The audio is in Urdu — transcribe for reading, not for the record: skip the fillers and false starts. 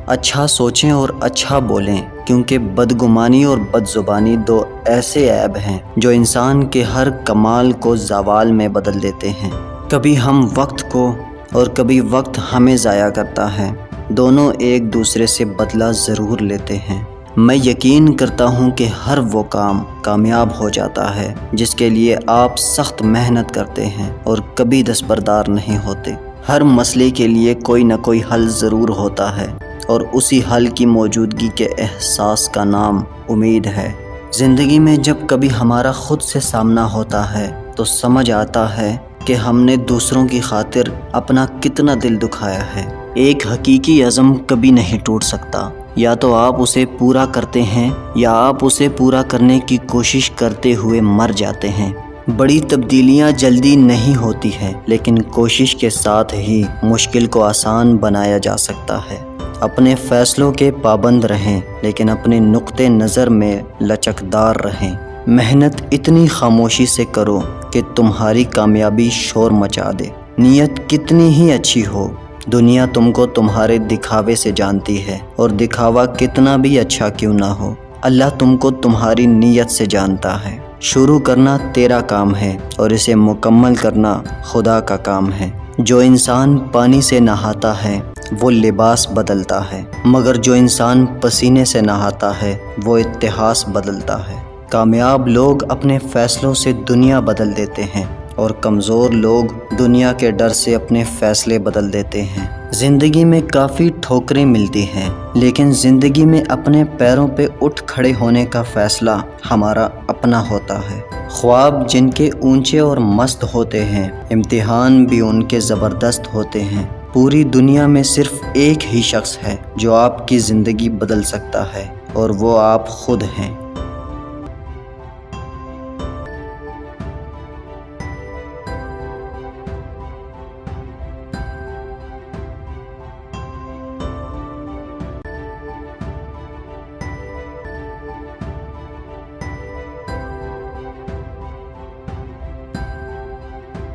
اچھا سوچیں اور اچھا بولیں، کیونکہ بدگمانی اور بدزبانی دو ایسے عیب ہیں جو انسان کے ہر کمال کو زوال میں بدل دیتے ہیں۔ کبھی ہم وقت کو اور کبھی وقت ہمیں ضائع کرتا ہے، دونوں ایک دوسرے سے بدلہ ضرور لیتے ہیں۔ میں یقین کرتا ہوں کہ ہر وہ کام کامیاب ہو جاتا ہے جس کے لیے آپ سخت محنت کرتے ہیں اور کبھی دستبردار نہیں ہوتے۔ ہر مسئلے کے لیے کوئی نہ کوئی حل ضرور ہوتا ہے، اور اسی حل کی موجودگی کے احساس کا نام امید ہے۔ زندگی میں جب کبھی ہمارا خود سے سامنا ہوتا ہے تو سمجھ آتا ہے کہ ہم نے دوسروں کی خاطر اپنا کتنا دل دکھایا ہے۔ ایک حقیقی عزم کبھی نہیں ٹوٹ سکتا، یا تو آپ اسے پورا کرتے ہیں یا آپ اسے پورا کرنے کی کوشش کرتے ہوئے مر جاتے ہیں۔ بڑی تبدیلیاں جلدی نہیں ہوتی ہیں، لیکن کوشش کے ساتھ ہی مشکل کو آسان بنایا جا سکتا ہے۔ اپنے فیصلوں کے پابند رہیں، لیکن اپنے نقطۂ نظر میں لچکدار رہیں۔ محنت اتنی خاموشی سے کرو کہ تمہاری کامیابی شور مچا دے۔ نیت کتنی ہی اچھی ہو، دنیا تم کو تمہارے دکھاوے سے جانتی ہے، اور دکھاوا کتنا بھی اچھا کیوں نہ ہو، اللہ تم کو تمہاری نیت سے جانتا ہے۔ شروع کرنا تیرا کام ہے اور اسے مکمل کرنا خدا کا کام ہے۔ جو انسان پانی سے نہاتا ہے وہ لباس بدلتا ہے، مگر جو انسان پسینے سے نہاتا ہے وہ اتہاس بدلتا ہے۔ کامیاب لوگ اپنے فیصلوں سے دنیا بدل دیتے ہیں، اور کمزور لوگ دنیا کے ڈر سے اپنے فیصلے بدل دیتے ہیں۔ زندگی میں کافی ٹھوکریں ملتی ہیں، لیکن زندگی میں اپنے پیروں پہ اٹھ کھڑے ہونے کا فیصلہ ہمارا اپنا ہوتا ہے۔ خواب جن کے اونچے اور مست ہوتے ہیں، امتحان بھی ان کے زبردست ہوتے ہیں۔ پوری دنیا میں صرف ایک ہی شخص ہے جو آپ کی زندگی بدل سکتا ہے، اور وہ آپ خود ہیں۔